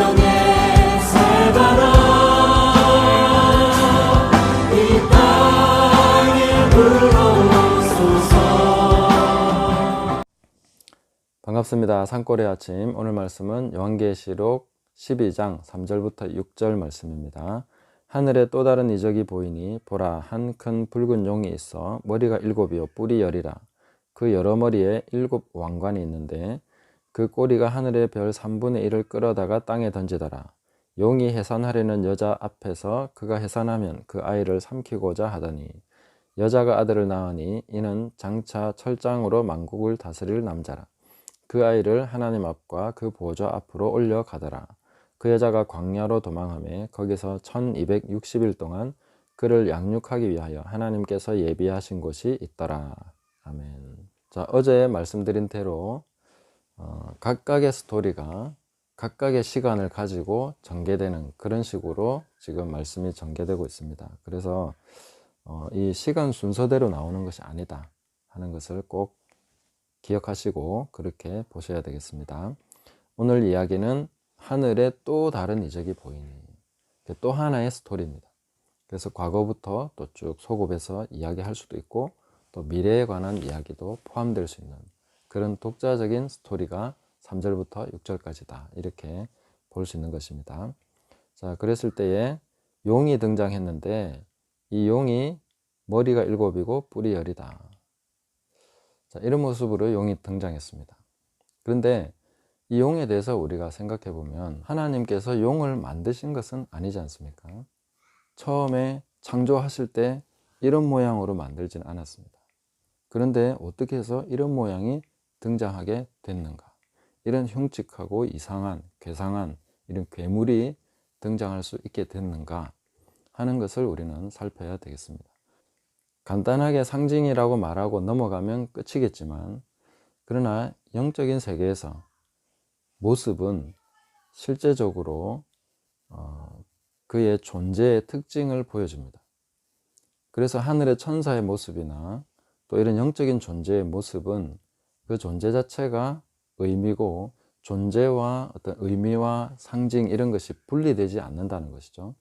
성령의 살바라 이 땅에 불어오소서. 반갑습니다. 산골의 아침. 오늘 말씀은 요한계시록 12장 3절부터 6절 말씀입니다. 하늘에 또 다른 이적이 보이니 보라, 한 큰 붉은 용이 있어 머리가 7이요 뿔이 10이라. 그 여러 머리에 7 왕관이 있는데 그 꼬리가 하늘의 별 3분의 1을 끌어다가 땅에 던지더라. 용이 해산하려는 여자 앞에서 그가 해산하면 그 아이를 삼키고자 하더니 여자가 아들을 낳으니 이는 장차 철장으로 만국을 다스릴 남자라. 그 아이를 하나님 앞과 그 보좌 앞으로 올려가더라. 그 여자가 광야로 도망하며 거기서 1260일 동안 그를 양육하기 위하여 하나님께서 예비하신 곳이 있더라. 아멘. 자, 어제 말씀드린 대로 각각의 스토리가 각각의 시간을 가지고 전개되는 그런 식으로 지금 말씀이 전개되고 있습니다. 그래서 이 시간 순서대로 나오는 것이 아니다 하는 것을 꼭 기억하시고 그렇게 보셔야 되겠습니다. 오늘 이야기는 하늘에 또 다른 이적이 보이니, 또 하나의 스토리입니다. 그래서 과거부터 또 쭉 소급해서 이야기할 수도 있고 또 미래에 관한 이야기도 포함될 수 있는 그런 독자적인 스토리가 3절부터 6절까지다 이렇게 볼 수 있는 것입니다. 자, 그랬을 때에 용이 등장했는데 이 용이 머리가 7이고 뿔이 10이다. 자, 이런 모습으로 용이 등장했습니다. 그런데 이 용에 대해서 우리가 생각해 보면 하나님께서 용을 만드신 것은 아니지 않습니까? 처음에 창조하실 때 이런 모양으로 만들지는 않았습니다. 그런데 어떻게 해서 이런 모양이 등장하게 됐는가? 이런 흉측하고 이상한, 괴상한 이런 괴물이 등장할 수 있게 됐는가 하는 것을 우리는 살펴야 되겠습니다. 간단하게 상징이라고 말하고 넘어가면 끝이겠지만 그러나 영적인 세계에서 모습은 실제적으로 그의 존재의 특징을 보여줍니다. 그래서 하늘의 천사의 모습이나 또 이런 영적인 존재의 모습은 그 존재 자체가 의미고 존재와 어떤 의미와 상징 이런 것이 분리되지 않는다는 것이죠.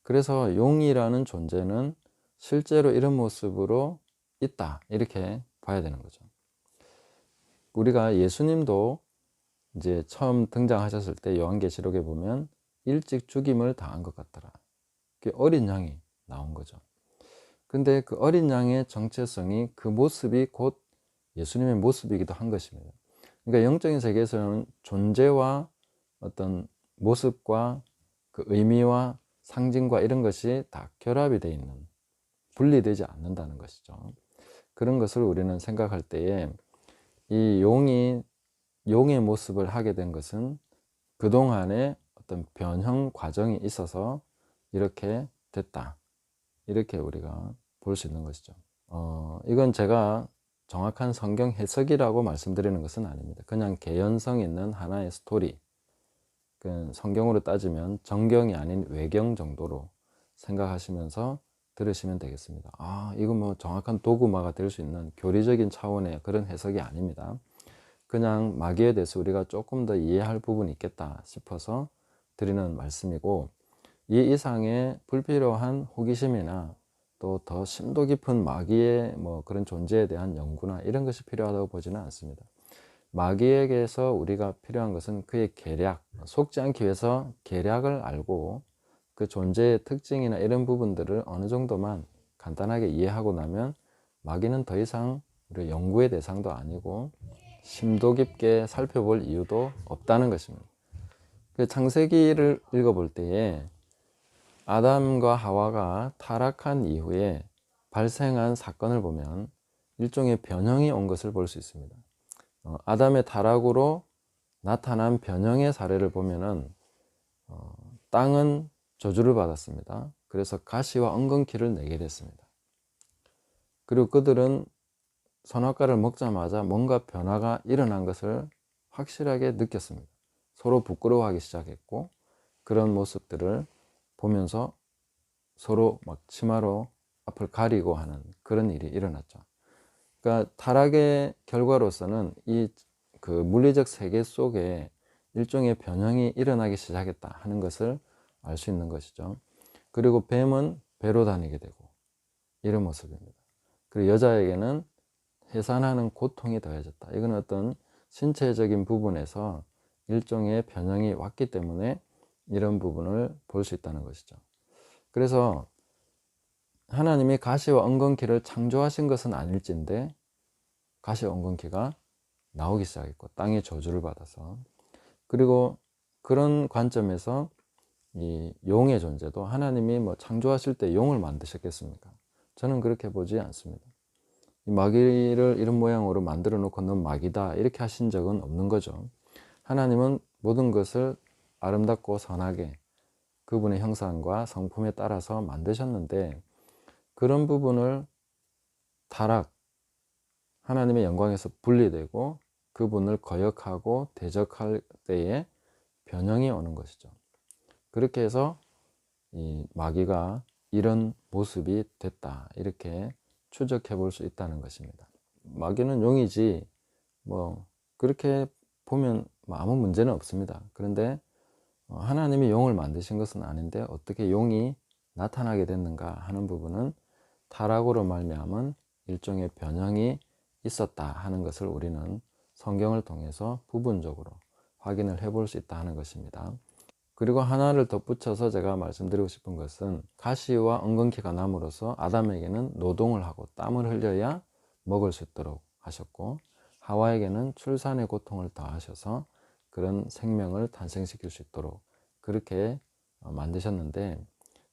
그래서 용이라는 존재는 실제로 이런 모습으로 있다 이렇게 봐야 되는 거죠. 우리가 예수님도 이제 처음 등장하셨을 때 요한계시록에 보면 일찍 죽임을 당한 것 같더라. 그 어린 양이 나온 거죠. 근데 그 어린 양의 정체성이 그 모습이 곧 예수님의 모습이기도 한 것입니다. 그러니까 영적인 세계에서는 존재와 어떤 모습과 그 의미와 상징과 이런 것이 다 결합이 되어 있는, 분리되지 않는다는 것이죠. 그런 것을 우리는 생각할 때에 이 용의 모습을 하게 된 것은 그동안에 어떤 변형 과정이 있어서 이렇게 됐다. 이렇게 우리가 볼 수 있는 것이죠. 이건 제가 정확한 성경 해석이라고 말씀드리는 것은 아닙니다. 그냥 개연성 있는 하나의 스토리. 성경으로 따지면 정경이 아닌 외경 정도로 생각하시면서 들으시면 되겠습니다. 이거 뭐 정확한 도구마가 될 수 있는 교리적인 차원의 그런 해석이 아닙니다. 그냥 마귀에 대해서 우리가 조금 더 이해할 부분이 있겠다 싶어서 드리는 말씀이고, 이 이상의 불필요한 호기심이나 또 더 심도 깊은 마귀의 그런 존재에 대한 연구나 이런 것이 필요하다고 보지는 않습니다. 마귀에게서 우리가 필요한 것은 그의 계략, 속지 않기 위해서 계략을 알고 그 존재의 특징이나 이런 부분들을 어느 정도만 간단하게 이해하고 나면 마귀는 더 이상 우리 연구의 대상도 아니고 심도 깊게 살펴볼 이유도 없다는 것입니다. 창세기를 읽어볼 때에 아담과 하와가 타락한 이후에 발생한 사건을 보면 일종의 변형이 온 것을 볼 수 있습니다. 아담의 타락으로 나타난 변형의 사례를 보면은 땅은 저주를 받았습니다. 그래서 가시와 엉겅퀴를 내게 됐습니다. 그리고 그들은 선악과를 먹자마자 뭔가 변화가 일어난 것을 확실하게 느꼈습니다. 서로 부끄러워하기 시작했고 그런 모습들을 보면서 서로 막 치마로 앞을 가리고 하는 그런 일이 일어났죠. 그러니까 타락의 결과로서는 이 그 물리적 세계 속에 일종의 변형이 일어나기 시작했다 하는 것을 알 수 있는 것이죠. 그리고 뱀은 배로 다니게 되고 이런 모습입니다. 그리고 여자에게는 해산하는 고통이 더해졌다. 이건 어떤 신체적인 부분에서 일종의 변형이 왔기 때문에 이런 부분을 볼 수 있다는 것이죠. 그래서 하나님이 가시와 엉겅퀴를 창조하신 것은 아닐진데 가시와 엉겅퀴가 나오기 시작했고 땅의 저주를 받아서, 그리고 그런 관점에서 이 용의 존재도 하나님이 뭐 창조하실 때 용을 만드셨겠습니까? 저는 그렇게 보지 않습니다. 이 마귀를 이런 모양으로 만들어 놓고 넌 마귀다 이렇게 하신 적은 없는 거죠. 하나님은 모든 것을 아름답고 선하게 그분의 형상과 성품에 따라서 만드셨는데, 그런 부분을 타락, 하나님의 영광에서 분리되고 그분을 거역하고 대적할 때에 변형이 오는 것이죠. 그렇게 해서 이 마귀가 이런 모습이 됐다 이렇게 추적해 볼 수 있다는 것입니다. 마귀는 용이지 뭐 그렇게 보면 아무 문제는 없습니다. 그런데 하나님이 용을 만드신 것은 아닌데 어떻게 용이 나타나게 됐는가 하는 부분은 타락으로 말미암은 일종의 변형이 있었다 하는 것을 우리는 성경을 통해서 부분적으로 확인을 해볼 수 있다 하는 것입니다. 그리고 하나를 덧붙여서 제가 말씀드리고 싶은 것은 가시와 엉겅퀴가 남으로써 아담에게는 노동을 하고 땀을 흘려야 먹을 수 있도록 하셨고, 하와에게는 출산의 고통을 더하셔서 그런 생명을 탄생시킬 수 있도록 그렇게 만드셨는데,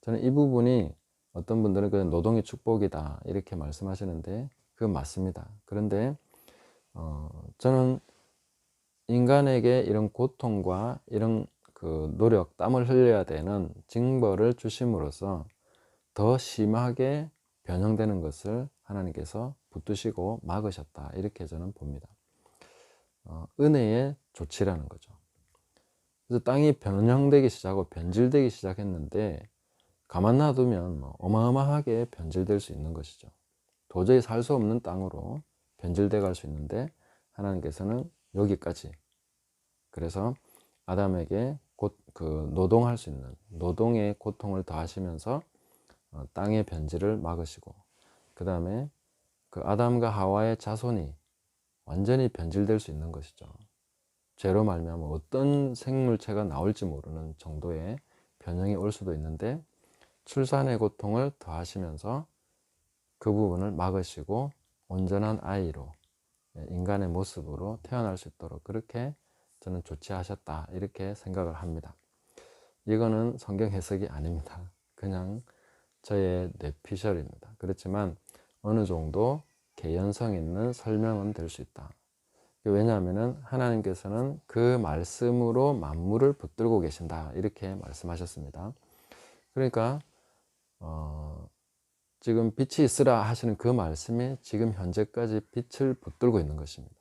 저는 이 부분이 어떤 분들은 그 노동의 축복이다 이렇게 말씀하시는데 그건 맞습니다. 그런데 저는 인간에게 이런 고통과 이런 그 노력, 땀을 흘려야 되는 징벌을 주심으로써 더 심하게 변형되는 것을 하나님께서 붙드시고 막으셨다 이렇게 저는 봅니다. 은혜의 조치라는 거죠. 그래서 땅이 변형되기 시작하고 변질되기 시작했는데 가만 놔두면 어마어마하게 변질될 수 있는 것이죠. 도저히 살 수 없는 땅으로 변질돼 갈 수 있는데 하나님께서는 여기까지, 그래서 아담에게 곧 그 노동할 수 있는 노동의 고통을 더하시면서 땅의 변질을 막으시고, 그 다음에 그 아담과 하와의 자손이 완전히 변질될 수 있는 것이죠. 죄로 말미암아 어떤 생물체가 나올지 모르는 정도의 변형이 올 수도 있는데 출산의 고통을 더하시면서 그 부분을 막으시고 온전한 아이로 인간의 모습으로 태어날 수 있도록 그렇게 저는 조치하셨다 이렇게 생각을 합니다. 이거는 성경 해석이 아닙니다. 그냥 저의 뇌피셜입니다. 그렇지만 어느 정도 개연성 있는 설명은 될 수 있다. 왜냐하면 하나님께서는 그 말씀으로 만물을 붙들고 계신다 이렇게 말씀하셨습니다. 그러니까 지금 빛이 있으라 하시는 그 말씀이 지금 현재까지 빛을 붙들고 있는 것입니다.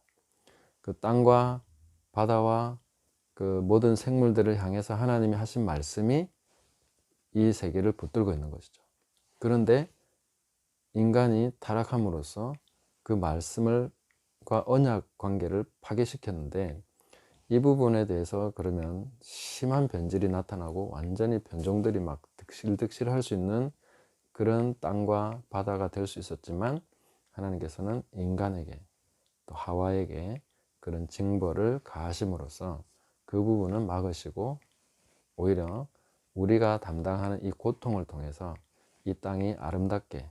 그 땅과 바다와 그 모든 생물들을 향해서 하나님이 하신 말씀이 이 세계를 붙들고 있는 것이죠. 그런데 인간이 타락함으로써 그 말씀과 언약 관계를 파괴시켰는데, 이 부분에 대해서 그러면 심한 변질이 나타나고 완전히 변종들이 막 득실득실 할 수 있는 그런 땅과 바다가 될 수 있었지만 하나님께서는 인간에게 또 하와에게 그런 징벌을 가하심으로써 그 부분은 막으시고 오히려 우리가 담당하는 이 고통을 통해서 이 땅이 아름답게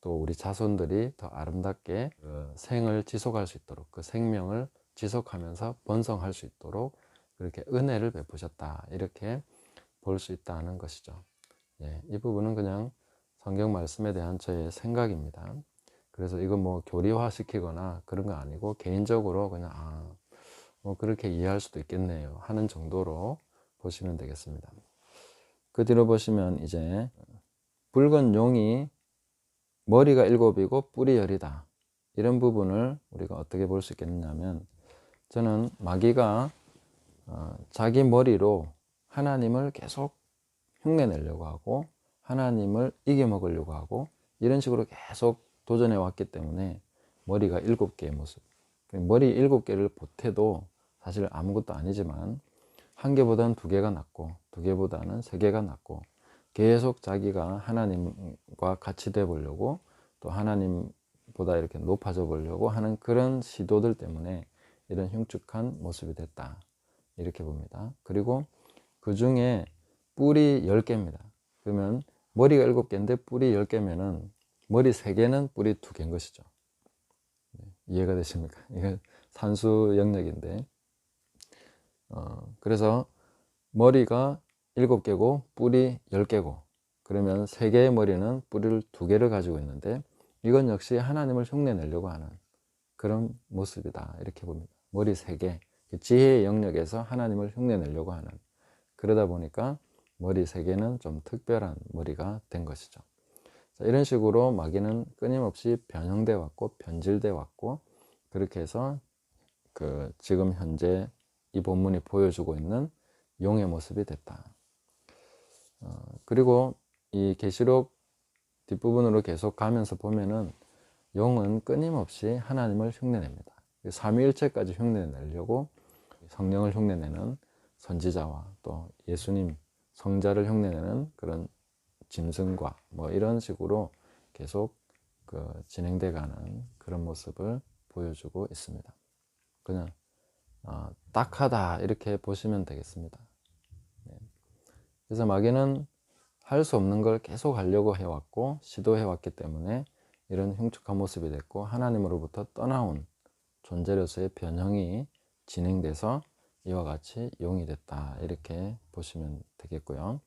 또 우리 자손들이 더 아름답게 그 생을 지속할 수 있도록 그 생명을 지속하면서 번성할 수 있도록 그렇게 은혜를 베푸셨다 이렇게 볼 수 있다는 것이죠. 예, 이 부분은 그냥 성경 말씀에 대한 저의 생각입니다. 그래서 이거 뭐 교리화 시키거나 그런 거 아니고 개인적으로 그냥 뭐 그렇게 이해할 수도 있겠네요 하는 정도로 보시면 되겠습니다. 그 뒤로 보시면 이제 붉은 용이 머리가 7이고 뿔이 10이다 이런 부분을 우리가 어떻게 볼 수 있겠냐면, 저는 마귀가 자기 머리로 하나님을 계속 흉내내려고 하고 하나님을 이겨먹으려고 하고 이런 식으로 계속 도전해 왔기 때문에 머리가 7개의 모습, 머리 7개를 보태도 사실 아무것도 아니지만 한 개보다는 두 개가 낫고 두 개보다는 세 개가 낫고 계속 자기가 하나님과 같이 돼 보려고 또 하나님보다 이렇게 높아져 보려고 하는 그런 시도들 때문에 이런 흉측한 모습이 됐다 이렇게 봅니다. 그리고 그 중에 뿔이 10개입니다. 그러면 머리가 7개인데 뿔이 10개면은 머리 3개는 뿔이 2개인 것이죠. 이해가 되십니까? 이건 산수 영역인데 그래서 머리가 7개고 뿔이 10개고 그러면 3개의 머리는 뿔을 2개를 가지고 있는데 이건 역시 하나님을 흉내내려고 하는 그런 모습이다 이렇게 봅니다. 머리 3개, 지혜의 영역에서 하나님을 흉내내려고 하는, 그러다 보니까 머리 3개는 좀 특별한 머리가 된 것이죠. 자, 이런 식으로 마귀는 끊임없이 변형돼 왔고 변질돼 왔고 그렇게 해서 지금 현재 이 본문이 보여주고 있는 용의 모습이 됐다. 그리고 이 계시록 뒷부분으로 계속 가면서 보면은 용은 끊임없이 하나님을 흉내냅니다. 삼위일체까지 흉내내려고 성령을 흉내내는 선지자와 또 예수님 성자를 흉내내는 그런 짐승과 뭐 이런 식으로 계속 진행돼 가는 그런 모습을 보여주고 있습니다. 그냥 딱하다 이렇게 보시면 되겠습니다. 그래서 마귀는 할 수 없는 걸 계속 하려고 해왔고 시도해왔기 때문에 이런 흉측한 모습이 됐고 하나님으로부터 떠나온 존재로서의 변형이 진행돼서 이와 같이 용이 됐다 이렇게 보시면 되겠고요.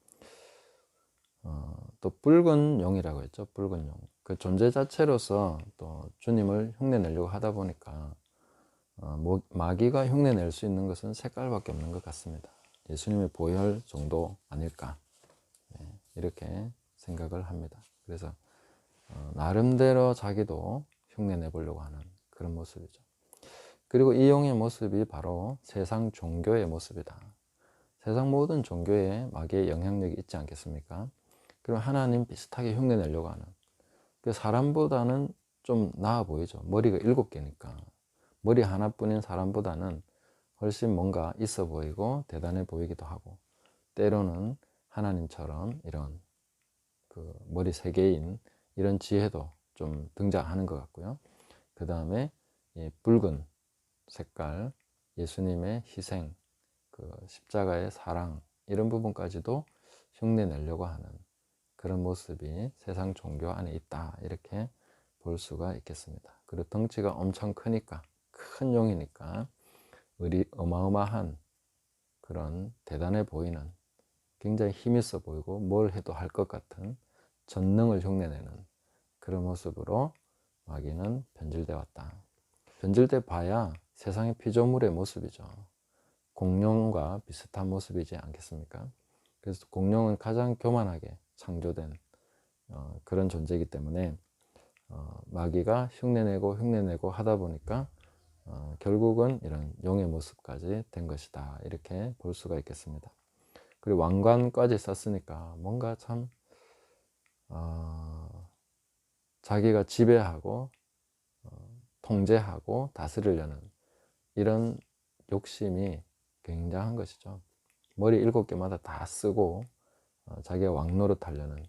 또 붉은 용이라고 했죠. 붉은 용. 그 존재 자체로서 또 주님을 흉내내려고 하다 보니까 마귀가 흉내낼 수 있는 것은 색깔밖에 없는 것 같습니다. 예수님의 보혈 정도 아닐까 이렇게 생각을 합니다. 그래서 나름대로 자기도 흉내내 보려고 하는 그런 모습이죠. 그리고 이 용의 모습이 바로 세상 종교의 모습이다. 세상 모든 종교에 마귀의 영향력이 있지 않겠습니까? 그리고 하나님 비슷하게 흉내내려고 하는, 그 사람보다는 좀 나아 보이죠. 머리가 7개니까 머리 하나뿐인 사람보다는 훨씬 뭔가 있어 보이고 대단해 보이기도 하고 때로는 하나님처럼 이런 머리 3개인 이런 지혜도 좀 등장하는 것 같고요. 그 다음에 붉은 색깔, 예수님의 희생, 십자가의 사랑 이런 부분까지도 흉내내려고 하는 그런 모습이 세상 종교 안에 있다 이렇게 볼 수가 있겠습니다. 그리고 덩치가 엄청 크니까, 큰 용이니까 어마어마한 그런 대단해 보이는, 굉장히 힘있어 보이고 뭘 해도 할 것 같은 전능을 흉내내는 그런 모습으로 마귀는 변질되어 왔다. 변질돼 봐야 세상의 피조물의 모습이죠. 공룡과 비슷한 모습이지 않겠습니까? 그래서 공룡은 가장 교만하게 창조된 그런 존재이기 때문에 마귀가 흉내내고 하다 보니까 결국은 이런 용의 모습까지 된 것이다 이렇게 볼 수가 있겠습니다. 그리고 왕관까지 썼으니까 뭔가 참 자기가 지배하고 통제하고 다스리려는 이런 욕심이 굉장한 것이죠. 머리 7개마다 다 쓰고 자기가 왕노릇하려는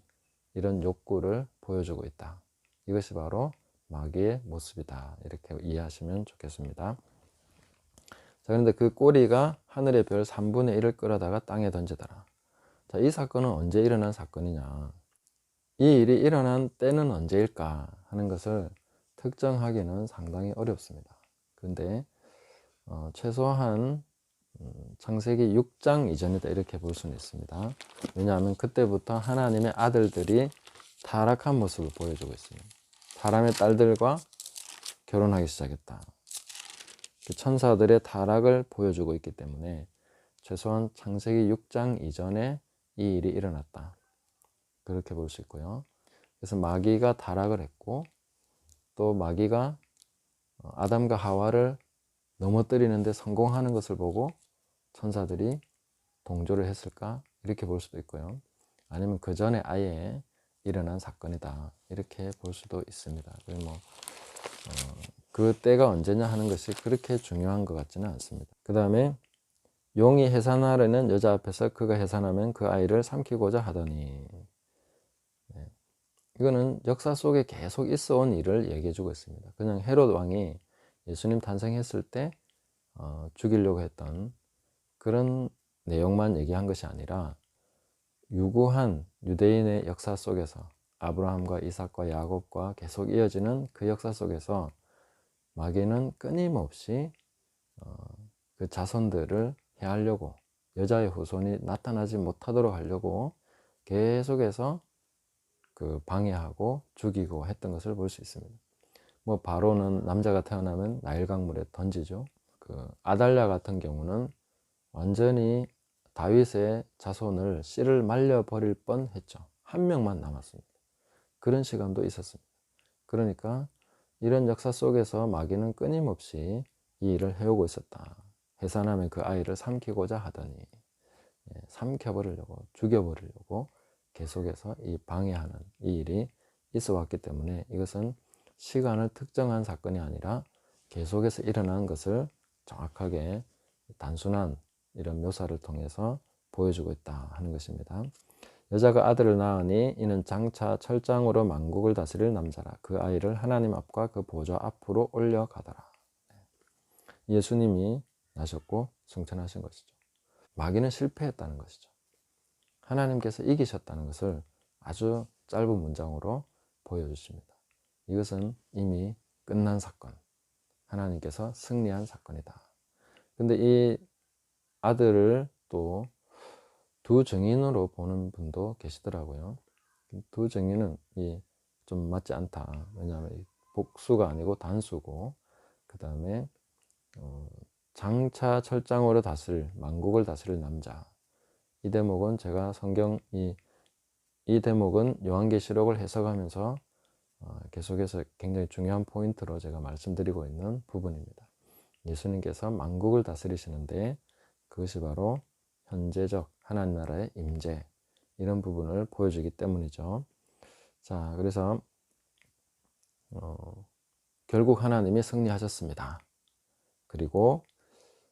이런 욕구를 보여주고 있다. 이것이 바로 마귀의 모습이다 이렇게 이해하시면 좋겠습니다. 자, 그런데 그 꼬리가 하늘의 별 3분의 1을 끌어다가 땅에 던지더라. 자, 이 사건은 언제 일어난 사건이냐, 이 일이 일어난 때는 언제일까 하는 것을 특정하기는 상당히 어렵습니다. 그런데 최소한 창세기 6장 이전이다 이렇게 볼 수는 있습니다. 왜냐하면 그때부터 하나님의 아들들이 타락한 모습을 보여주고 있습니다. 사람의 딸들과 결혼하기 시작했다. 천사들의 타락을 보여주고 있기 때문에 최소한 창세기 6장 이전에 이 일이 일어났다 그렇게 볼 수 있고요. 그래서 마귀가 타락을 했고 또 마귀가 아담과 하와를 넘어뜨리는데 성공하는 것을 보고 천사들이 동조를 했을까 이렇게 볼 수도 있고요. 아니면 그 전에 아예 일어난 사건이다 이렇게 볼 수도 있습니다. 그 때가 언제냐 하는 것이 그렇게 중요한 것 같지는 않습니다. 그 다음에 용이 해산하려는 여자 앞에서 그가 해산하면 그 아이를 삼키고자 하더니, 이거는 역사 속에 계속 있어 온 일을 얘기해 주고 있습니다. 그냥 헤롯 왕이 예수님 탄생했을 때 죽이려고 했던 그런 내용만 얘기한 것이 아니라 유구한 유대인의 역사 속에서 아브라함과 이삭과 야곱과 계속 이어지는 그 역사 속에서 마귀는 끊임없이 그 자손들을 해하려고, 여자의 후손이 나타나지 못하도록 하려고 계속해서 그 방해하고 죽이고 했던 것을 볼 수 있습니다. 뭐 바로는 남자가 태어나면 나일 강물에 던지죠. 그 아달랴 같은 경우는 완전히 다윗의 자손을 씨를 말려 버릴 뻔했죠. 한 명만 남았습니다. 그런 시간도 있었습니다. 그러니까 이런 역사 속에서 마귀는 끊임없이 이 일을 해오고 있었다. 해산하면 그 아이를 삼키고자 하더니, 삼켜버리려고, 죽여버리려고 계속해서 이 방해하는 이 일이 있어 왔기 때문에 이것은 시간을 특정한 사건이 아니라 계속해서 일어난 것을 정확하게 단순한 이런 묘사를 통해서 보여주고 있다 하는 것입니다. 여자가 아들을 낳으니 이는 장차 철장으로 만국을 다스릴 남자라. 그 아이를 하나님 앞과 그 보좌 앞으로 올려가더라. 예수님이 나셨고 승천하신 것이죠. 마귀는 실패했다는 것이죠. 하나님께서 이기셨다는 것을 아주 짧은 문장으로 보여주십니다. 이것은 이미 끝난 사건, 하나님께서 승리한 사건이다. 근데 이 아들을 또 두 증인으로 보는 분도 계시더라고요. 두 증인은 좀 맞지 않다. 왜냐하면 복수가 아니고 단수고, 그 다음에 장차 철장으로 다스릴, 만국을 다스릴 남자. 이 대목은 제가 이 대목은 요한계시록을 해석하면서 계속해서 굉장히 중요한 포인트로 제가 말씀드리고 있는 부분입니다. 예수님께서 만국을 다스리시는데 그것이 바로 현재적 하나님 나라의 임재, 이런 부분을 보여주기 때문이죠. 자, 그래서 결국 하나님이 승리하셨습니다. 그리고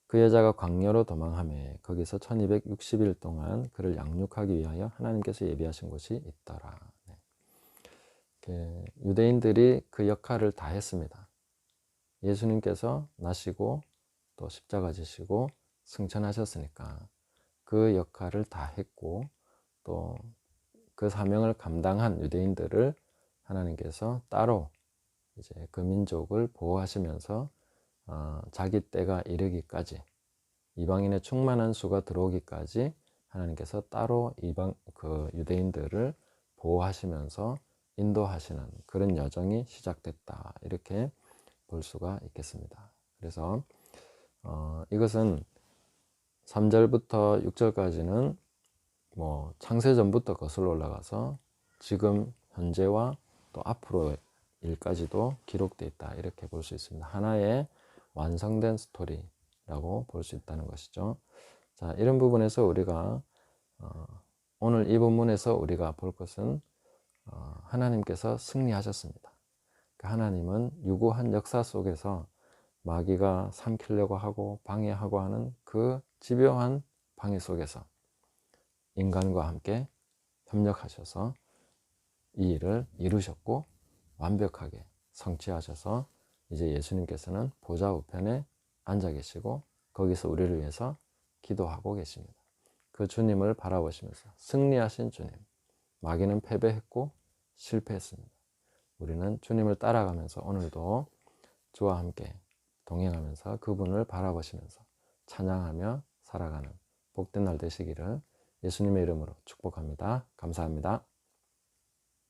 그 여자가 광야로 도망하며 거기서 1260일 동안 그를 양육하기 위하여 하나님께서 예비하신 곳이 있더라. 유대인들이 그 역할을 다 했습니다. 예수님께서 나시고 또 십자가 지시고 승천하셨으니까 그 역할을 다 했고, 또 그 사명을 감당한 유대인들을 하나님께서 따로 이제 그 민족을 보호하시면서 자기 때가 이르기까지, 이방인의 충만한 수가 들어오기까지 하나님께서 따로 그 유대인들을 보호하시면서 인도하시는 그런 여정이 시작됐다, 이렇게 볼 수가 있겠습니다. 그래서 이것은 3절부터 6절까지는 뭐 창세전부터 거슬러 올라가서 지금 현재와 또 앞으로의 일까지도 기록되어 있다, 이렇게 볼 수 있습니다. 하나의 완성된 스토리라고 볼 수 있다는 것이죠. 자, 이런 부분에서 우리가 오늘 이 본문에서 우리가 볼 것은 하나님께서 승리하셨습니다. 하나님은 유구한 역사 속에서 마귀가 삼키려고 하고 방해하고 하는 그 집요한 방해 속에서 인간과 함께 협력하셔서 이 일을 이루셨고 완벽하게 성취하셔서 이제 예수님께서는 보좌 우편에 앉아 계시고 거기서 우리를 위해서 기도하고 계십니다. 그 주님을 바라보시면서 승리하신 주님, 마귀는 패배했고 실패했습니다. 우리는 주님을 따라가면서 오늘도 주와 함께 동행하면서 그분을 바라보시면서 찬양하며 살아가는 복된 날 되시기를 예수님의 이름으로 축복합니다. 감사합니다.